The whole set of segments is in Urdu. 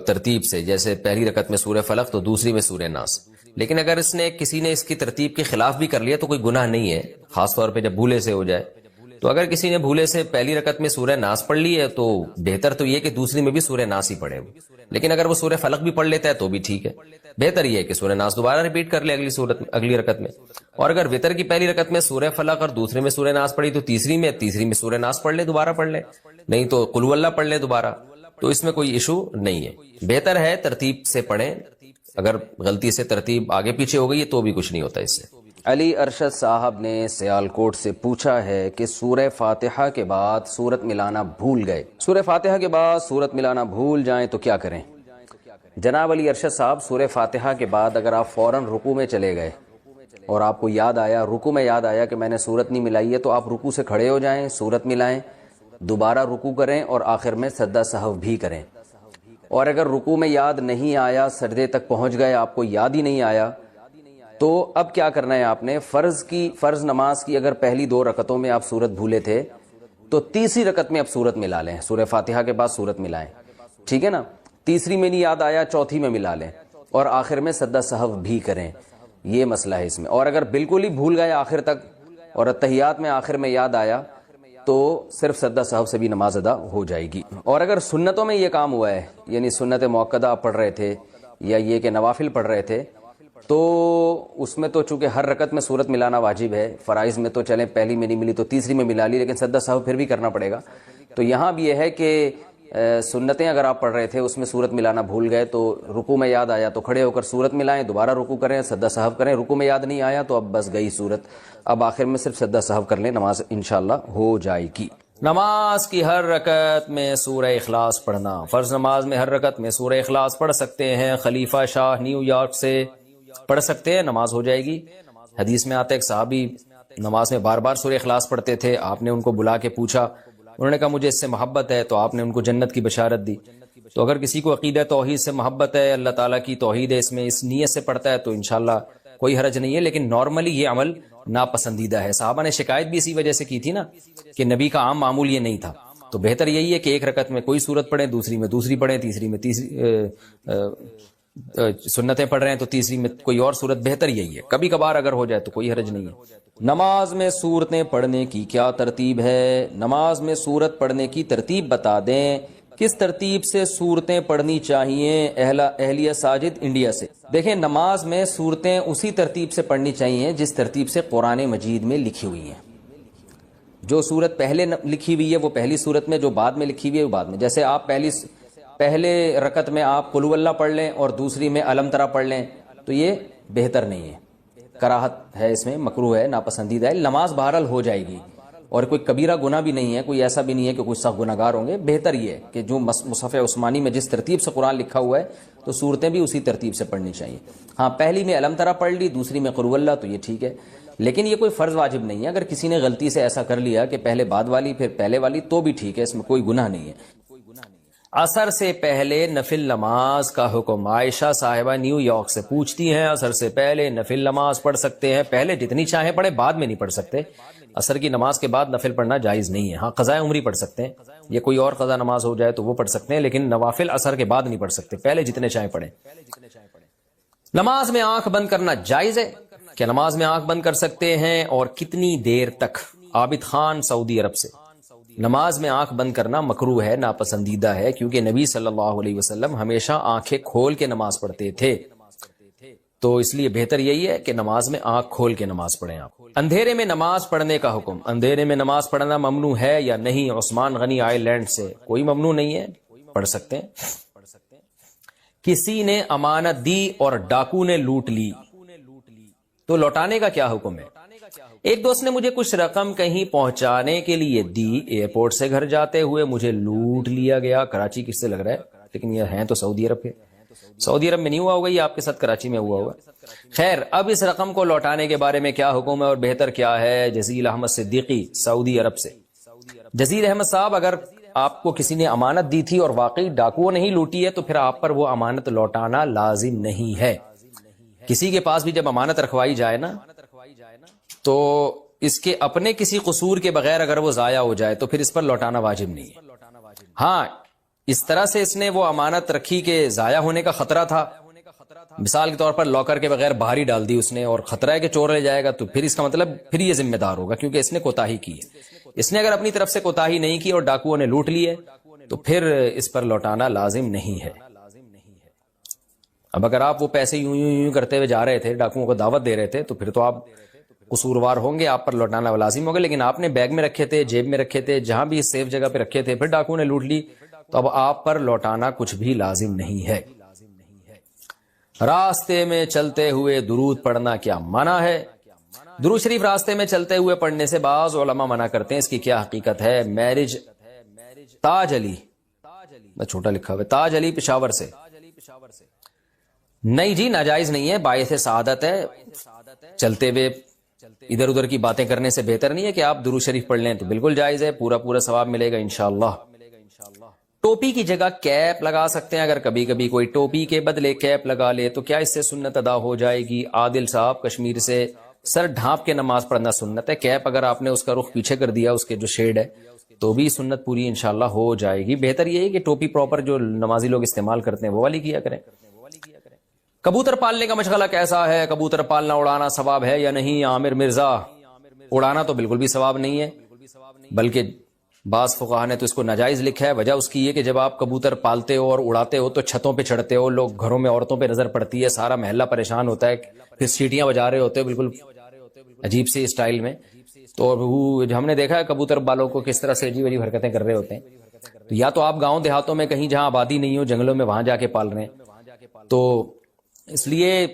ترتیب سے، جیسے پہلی رکعت میں سورہ فلق تو دوسری میں سورہ ناس. لیکن اگر کسی نے اس کی ترتیب کے خلاف بھی کر لیا تو کوئی گناہ نہیں ہے، خاص طور پہ جب بھولے سے ہو جائے. تو اگر کسی نے بھولے سے پہلی رکعت میں سورہ ناس پڑھ لی ہے تو بہتر تو یہ کہ دوسری میں بھی سورہ ناس ہی پڑھے. لیکن اگر وہ سورہ فلق بھی پڑھ لیتا ہے تو بھی ٹھیک ہے، بہتر یہ ہے کہ سورہ ناس دوبارہ ریپیٹ کر لے اگلی رکعت میں. اور اگر وتر کی پہلی رکعت میں سورہ فلق اور دوسرے میں سورہ ناس پڑھی تو تیسری میں سورہ ناس پڑھ لے، دوبارہ پڑھ لے، نہیں تو قل ہو اللہ پڑھ لے دوبارہ. تو اس میں کوئی ایشو نہیں ہے، بہتر ہے ترتیب سے پڑھیں. اگر غلطی سے ترتیب آگے پیچھے ہو گئی ہے تو بھی کچھ نہیں ہوتا اس سے. علی ارشد صاحب نے سیالکوٹ سے پوچھا ہے کہ سورہ فاتحہ کے بعد سورت ملانا بھول گئے، سورہ فاتحہ کے بعد سورت ملانا بھول جائیں تو کیا کریں؟ جناب علی ارشد صاحب، سورہ فاتحہ کے بعد اگر آپ فوراً رکوع میں چلے گئے اور آپ کو یاد آیا، رکوع میں یاد آیا کہ میں نے سورت نہیں ملائی ہے، تو آپ رکوع سے کھڑے ہو جائیں، سورت ملائیں، دوبارہ رکوع کریں اور آخر میں سجدہ سہو بھی کریں. اور اگر رکوع میں یاد نہیں آیا، سجدے تک پہنچ گئے، آپ کو یاد ہی نہیں آیا، تو اب کیا کرنا ہے آپ نے؟ فرض نماز کی اگر پہلی 2 رکعتوں میں آپ سورت بھولے تھے تو تیسری رکعت میں آپ سورت ملا لیں، سورہ فاتحہ کے بعد سورت ملائیں، ٹھیک ہے نا؟ تیسری میں نہیں یاد آیا، چوتھی میں ملا لیں اور آخر میں سجدہ سہو بھی کریں. یہ مسئلہ ہے اس میں. اور اگر بالکل ہی بھول گئے آخر تک اور اتحیات میں آخر میں یاد آیا تو صرف سجدہ سہو سے بھی نماز ادا ہو جائے گی. اور اگر سنتوں میں یہ کام ہوا ہے، یعنی سنت مؤکدہ آپ پڑھ رہے تھے یا یہ کہ نوافل پڑھ رہے تھے، تو اس میں تو چونکہ ہر رکعت میں سورت ملانا واجب ہے. فرائض میں تو چلیں پہلی میں نہیں ملی تو تیسری میں ملا لی، لیکن سجدہ سہو پھر بھی کرنا پڑے گا. تو یہاں بھی یہ ہے کہ سنتیں اگر آپ پڑھ رہے تھے اس میں سورت ملانا بھول گئے تو رکوع میں یاد آیا تو کھڑے ہو کر سورت ملائیں، دوبارہ رکوع کریں، سجدہ سہو کریں. رکوع میں یاد نہیں آیا تو اب بس گئی سورت، اب آخر میں صرف سجدہ سہو کر لیں، نماز انشاءاللہ ہو جائے گی. نماز کی ہر رکعت میں سورہ اخلاص پڑھنا. فرض نماز میں ہر رکعت میں سورہ اخلاص پڑھ سکتے ہیں. خلیفہ شاہ نیو یارک سے پڑھ سکتے ہیں، نماز ہو جائے گی. حدیث میں آتا ہے ایک صحابی نماز میں بار بار سورہ اخلاص پڑھتے تھے، آپ نے ان کو بلا کے پوچھا، انہوں نے کہا مجھے اس سے محبت ہے، تو آپ نے ان کو جنت کی بشارت دی. تو اگر کسی کو عقیدہ توحید سے محبت ہے، اللہ تعالیٰ کی توحید ہے، اس میں اس نیت سے پڑھتا ہے تو انشاءاللہ کوئی حرج نہیں ہے. لیکن نارملی یہ عمل ناپسندیدہ ہے. صحابہ نے شکایت بھی اسی وجہ سے کی تھی نا کہ نبی کا عام معمول یہ نہیں تھا. تو بہتر یہی ہے کہ ایک رکعت میں کوئی سورت پڑھیں، دوسری میں دوسری پڑھیں، تیسری میں سنتیں پڑھ رہے ہیں تو تیسری میں کوئی اور سورت، بہتر یہی ہے. کبھی کبھار اگر ہو جائے تو کوئی حرج نہیں ہے. نماز میں سورتیں پڑھنے کی کیا ترتیب ہے؟ نماز میں سورت پڑھنے کی ترتیب بتا دیں. کس ترتیب سے صورتیں پڑھنی چاہیے؟ اہلیہ ساجد انڈیا سے. دیکھیں، نماز میں صورتیں اسی ترتیب سے پڑھنی چاہیے جس ترتیب سے قرآن مجید میں لکھی ہوئی ہیں. جو صورت پہلے لکھی ہوئی ہے وہ پہلی صورت میں، جو بعد میں لکھی ہوئی ہے وہ بعد میں. جیسے آپ پہلے رکعت میں آپ قل ہو اللہ پڑھ لیں اور دوسری میں الم ترا پڑھ لیں تو یہ بہتر نہیں ہے، کراہت ہے، اس میں مکروہ ہے، ناپسندیدہ ہے. نماز بہرحال ہو جائے گی اور کوئی کبیرہ گناہ بھی نہیں ہے، کوئی ایسا بھی نہیں ہے کہ کوئی سخت گناہ گار ہوں گے. بہتر یہ ہے کہ جو مصحف عثمانی میں جس ترتیب سے قرآن لکھا ہوا ہے تو صورتیں بھی اسی ترتیب سے پڑھنی چاہیے. ہاں، پہلی میں الم ترا پڑھ لی، دوسری میں قل ہو اللہ، تو یہ ٹھیک ہے. لیکن یہ کوئی فرض واجب نہیں ہے. اگر کسی نے غلطی سے ایسا کر لیا کہ پہلے بعد والی پھر پہلے والی تو بھی ٹھیک ہے، اس میں کوئی گناہ نہیں ہے. عصر سے پہلے نفل نماز کا حکم. عائشہ صاحبہ نیو یارک سے پوچھتی ہیں عصر سے پہلے نفل نماز پڑھ سکتے ہیں؟ پہلے جتنی چاہیں پڑھیں، بعد میں نہیں پڑھ سکتے. عصر کی نماز کے بعد نفل پڑھنا جائز نہیں ہے. ہاں، قضاء عمری پڑھ سکتے ہیں، یہ کوئی اور قضا نماز ہو جائے تو وہ پڑھ سکتے ہیں، لیکن نوافل عصر کے بعد نہیں پڑھ سکتے، پہلے جتنے چاہیں پڑھیں. نماز میں آنکھ بند کرنا جائز ہے؟ کیا نماز میں آنکھ بند کر سکتے ہیں اور کتنی دیر تک؟ عابد خان سعودی عرب سے. نماز میں آنکھ بند کرنا مکروہ ہے، ناپسندیدہ ہے، کیونکہ نبی صلی اللہ علیہ وسلم ہمیشہ آنکھیں کھول کے نماز پڑھتے تھے. تو اس لیے بہتر یہی ہے کہ نماز میں آنکھ کھول کے نماز پڑھیں. آپ اندھیرے میں نماز پڑھنے کا حکم. اندھیرے میں نماز پڑھنا ممنوع ہے یا نہیں؟ عثمان غنی آئی لینڈ سے. کوئی ممنوع نہیں ہے، پڑھ سکتے ہیں. کسی نے امانت دی اور ڈاکو نے لوٹ لی تو لوٹانے کا کیا حکم ہے؟ ایک دوست نے مجھے کچھ رقم کہیں پہنچانے کے لیے دی، ایئرپورٹ سے گھر جاتے ہوئے مجھے لوٹ لیا گیا. کراچی کس سے لگ رہا ہے، لیکن یہ ہیں تو سعودی عرب کے. سعودی عرب میں نہیں ہوا ہوگا، یہ آپ کے ساتھ کراچی میں ہوا ہوگا. خیر، اب اس رقم کو لوٹانے کے بارے میں کیا حکم ہے اور بہتر کیا ہے؟ جزیل احمد صدیقی سعودی عرب سے. جزیل احمد صاحب، اگر آپ کو کسی نے امانت دی تھی اور واقعی ڈاکوؤں نہیں لوٹی ہے تو پھر آپ پر وہ امانت لوٹانا لازم نہیں ہے. کسی کے پاس بھی جب امانت رکھوائی جائے نا تو اس کے اپنے کسی قصور کے بغیر اگر وہ ضائع ہو جائے تو پھر اس پر لوٹانا واجب نہیں ہے. ہاں، اس طرح سے اس نے وہ امانت رکھی کہ ضائع ہونے کا خطرہ تھا. مثال کے طور پر لاکر کے بغیر باہر ہی ڈال دی اس نے، اور خطرہ ہے کہ چور لے جائے گا، تو پھر اس کا مطلب پھر یہ ذمہ دار ہوگا کیونکہ اس نے کوتاہی کی ہے. اس نے اگر اپنی طرف سے کوتاہی نہیں کی اور ڈاکوؤں نے لوٹ لی ہے تو پھر اس پر لوٹانا لازم نہیں ہے. اب اگر آپ وہ پیسے یوں یوں یوں کرتے ہوئے جا رہے تھے، ڈاکوؤں کو دعوت دے رہے تھے، تو پھر تو آپ قصوروار ہوں گے، آپ پر لوٹانا لازم ہوگا. لیکن آپ نے بیگ میں رکھے تھے، جیب میں رکھے تھے، جہاں بھی سیف جگہ پہ رکھے تھے، پھر ڈاکوؤں نے لوٹ لی، تو اب آپ پر لوٹانا کچھ بھی لازم نہیں ہے. راستے میں چلتے ہوئے درود پڑھنا کیا منع ہے؟ درود شریف راستے میں چلتے ہوئے پڑھنے سے بعض علماء منع کرتے ہیں. اس کی کیا حقیقت ہے؟ میرج تاج علی، چھوٹا لکھا ہوا تاج علی پشاور سے. نہیں جی، ناجائز نہیں ہے، باعث سعادت ہے. چلتے ہوئے ادھر ادھر کی باتیں کرنے سے بہتر نہیں ہے کہ آپ درود شریف پڑھ لیں، تو بالکل جائز ہے، پورا پورا ثواب ملے گا انشاءاللہ. ٹوپی کی جگہ کیپ لگا سکتے ہیں، اگر کبھی کبھی کوئی ٹوپی کے بدلے کیپ لگا لے تو کیا اس سے سنت ادا ہو جائے گی؟ عادل صاحب کشمیر سے. سر ڈھانپ کے نماز پڑھنا سنت ہے، کیپ اگر آپ نے اس کا رخ پیچھے کر دیا، اس کے جو شیڈ ہے، تو بھی سنت پوری انشاءاللہ ہو جائے گی. بہتر یہ ہے کہ ٹوپی پراپر جو نمازی لوگ استعمال کرتے ہیں وہ والی کیا کریں. کبوتر پالنے کا مشغلہ کیسا ہے؟ کبوتر پالنا اڑانا ثواب ہے یا نہیں؟ عامر مرزا، اڑانا تو بالکل بھی ثواب نہیں ہے، بلکہ بعض فقہاء نے تو اس کو ناجائز لکھا ہے. وجہ اس کی یہ کہ جب آپ کبوتر پالتے ہو اور اڑاتے ہو تو چھتوں پہ چڑھتے ہو، لوگ گھروں میں عورتوں پہ نظر پڑتی ہے، سارا محلہ پریشان ہوتا ہے، پھر سیٹیاں بجا رہے ہوتے ہیں بالکل عجیب سی اسٹائل میں. تو ہم نے دیکھا ہے کبوتر بالوں کو کس طرح سے عجیب عجیب حرکتیں کر رہے ہوتے ہیں. تو یا تو آپ گاؤں دیہاتوں میں کہیں جہاں آبادی نہیں ہو، جنگلوں میں، وہاں جا کے پال رہے ہیں. تو اس لیے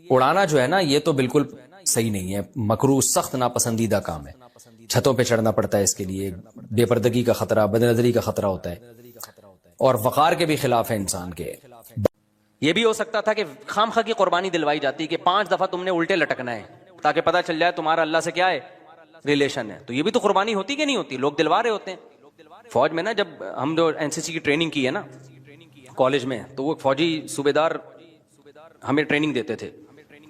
اڑانا جو ہے نا، یہ تو بالکل صحیح نہیں ہے، مکروہ، سخت ناپسندیدہ کام ہے. چھتوں پہ چڑھنا پڑتا ہے اس کے لیے، بے پردگی کا خطرہ، بد نظری کا خطرہ ہوتا ہے، اور وقار کے بھی خلاف ہے انسان کے. یہ بھی ہو سکتا تھا کہ خام خواہ کی قربانی دلوائی جاتی کہ 5 دفعہ تم نے الٹے لٹکنا ہے تاکہ پتہ چل جائے تمہارا اللہ سے کیا ہے، ریلیشن ہے. تو یہ بھی تو قربانی ہوتی کہ نہیں ہوتی؟ لوگ دلوا رہے ہوتے ہیں. فوج میں نا، جب ہم جو NCC کی ٹریننگ کی ہے نا کالج میں، تو وہ فوجی صوبیدار ہمیں ٹریننگ دیتے تھے.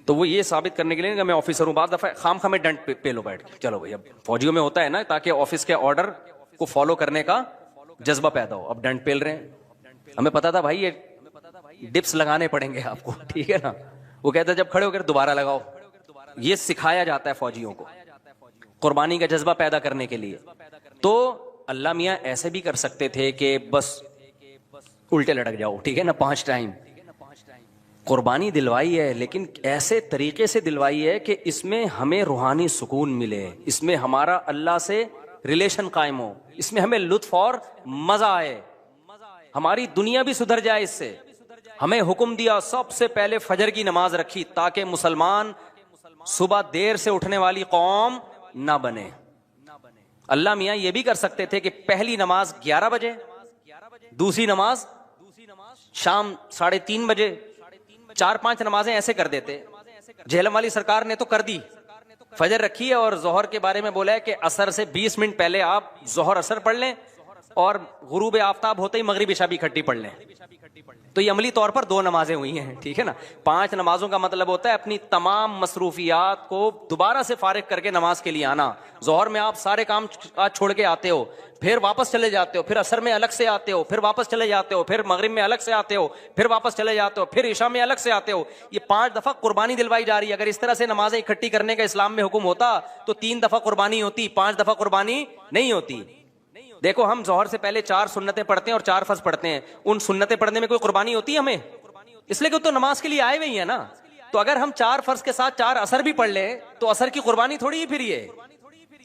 تو وہ یہ ثابت کرنے کے لیے کہ میں آفیسر ہوں، بعض دفعہ خام خواہ میں ڈنڈ پہ لو بیٹھ کے، چلو بھائی. اب فوجیوں میں ہوتا ہے نا، تاکہ آفس کے آرڈر کو فالو کرنے کا جذبہ پیدا ہو. اب ڈنڈ پیل رہے ہیں، ہمیں پتا تھا بھائی یہ ڈپس لگانے پڑیں گے آپ کو، ٹھیک ہے نا. وہ کہتا ہے جب کھڑے ہو کر دوبارہ لگاؤ. یہ سکھایا جاتا ہے فوجیوں کو قربانی کا جذبہ پیدا کرنے کے لیے. تو اللہ میاں ایسے بھی کر سکتے تھے کہ بس الٹے لٹک جاؤ، ٹھیک ہے نا، 5 ٹائم. قربانی دلوائی ہے، لیکن ایسے طریقے سے دلوائی ہے کہ اس میں ہمیں روحانی سکون ملے، اس میں ہمارا اللہ سے ریلیشن قائم ہو، اس میں ہمیں لطف اور مزہ آئے، ہماری دنیا بھی سدھر جائے. اس سے ہمیں حکم دیا سب سے پہلے فجر کی نماز رکھی تاکہ مسلمان صبح دیر سے اٹھنے والی قوم نہ بنے. اللہ میاں یہ بھی کر سکتے تھے کہ پہلی نماز 11 بجے، دوسری نماز شام 3:30 بجے، 4-5 نمازیں ایسے کر دیتے. جہلم والی سرکار نے تو کر دی، فجر رکھی ہے اور ظہر کے بارے میں بولا ہے کہ عصر سے 20 منٹ پہلے آپ ظہر عصر پڑھ لیں، اور غروب آفتاب ہوتے ہی مغرب عشاء بھی اکٹھی پڑھ لیں. تو یہ عملی طور پر 2 نمازیں ہوئی ہیں، ٹھیک ہے نا. 5 نمازوں کا مطلب ہوتا ہے اپنی تمام مصروفیات کو دوبارہ سے فارغ کر کے نماز کے لیے آنا. ظہر میں آپ سارے کام چھوڑ کے آتے ہو، پھر واپس چلے جاتے ہو، پھر عصر میں الگ سے آتے ہو، پھر واپس چلے جاتے ہو، پھر مغرب میں الگ سے آتے ہو، پھر واپس چلے جاتے ہو، پھر عشاء میں الگ سے آتے ہو. یہ 5 دفعہ قربانی دلوائی جا رہی ہے. اگر اس طرح سے نمازیں اکٹھی کرنے کا اسلام میں حکم ہوتا تو 3 دفعہ قربانی ہوتی، 5 دفعہ قربانی نہیں ہوتی. دیکھو ہم ظہر سے پہلے 4 سنتیں پڑھتے ہیں اور 4 فرض پڑھتے ہیں. ان سنتیں پڑھنے میں کوئی قربانی ہوتی ہے ہمیں؟ اس لیے کہ تو نماز کے لیے آئے ہوئے ہیں نا. تو اگر ہم 4 فرض کے ساتھ 4 عصر بھی پڑھ لیں تو عصر کی قربانی تھوڑی ہی پھر یہ.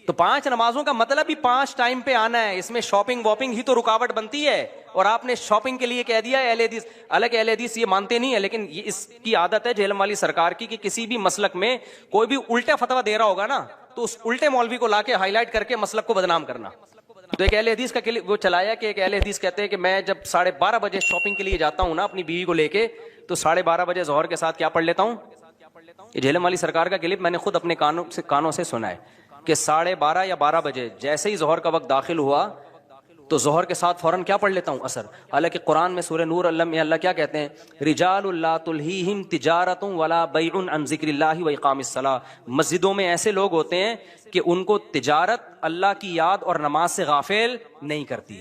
تو 5 نمازوں کا مطلب ہی 5 ٹائم پہ آنا ہے. اس میں شاپنگ واپنگ ہی تو رکاوٹ بنتی ہے، اور آپ نے شاپنگ کے لیے کہہ دیا ہے. اہل حدیث الگ، اہل حدیث یہ مانتے نہیں ہے، لیکن یہ اس کی عادت ہے جہلم والی سرکار کی کہ کسی بھی مسلک میں کوئی بھی الٹا فتویٰ دے رہا ہوگا نا تو اس الٹے مولوی کو لا کے ہائی لائٹ کر کے مسلک کو بدنام کرنا. تو ایک اہل حدیث کا وہ چلایا کہ ایک اہل حدیث کہتے ہیں کہ میں جب 12:30 بجے شاپنگ کے لیے جاتا ہوں نا اپنی بیوی کو لے کے، تو 12:30 بجے ظہر کے ساتھ کیا پڑھ لیتا ہوں. یہ جہلم والی سرکار کا کلپ میں نے خود اپنے کانوں سے سنا ہے کہ 12:30 یا 12 بجے جیسے ہی ظہر کا وقت داخل ہوا تو ظہر کے ساتھ فوراً کیا پڑھ لیتا ہوں، عصر. حالانکہ قرآن میں سورہ نور میں اللہ کیا کہتے ہیں، رجال لا تلہیہم تجارت ولا بیع عن ذکر اللہ و اقام الصلاۃ. مسجدوں میں ایسے لوگ ہوتے ہیں کہ ان کو تجارت اللہ کی یاد اور نماز سے غافل نہیں کرتی.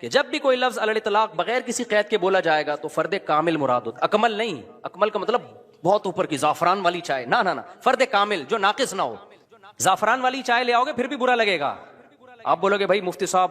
کہ جب بھی کوئی لفظ علی الاطلاق بغیر کسی قید کے بولا جائے گا تو فرد کامل مراد ہوتا، اکمل نہیں، اکمل کا مطلب بہت اوپر کی زعفران والی چائے، نہ فرد کامل جو ناقص نہ ہو. زعفران والی چائے لے آؤ گے پھر بھی برا لگے گا، آپ بولو گے بھائی مفتی صاحب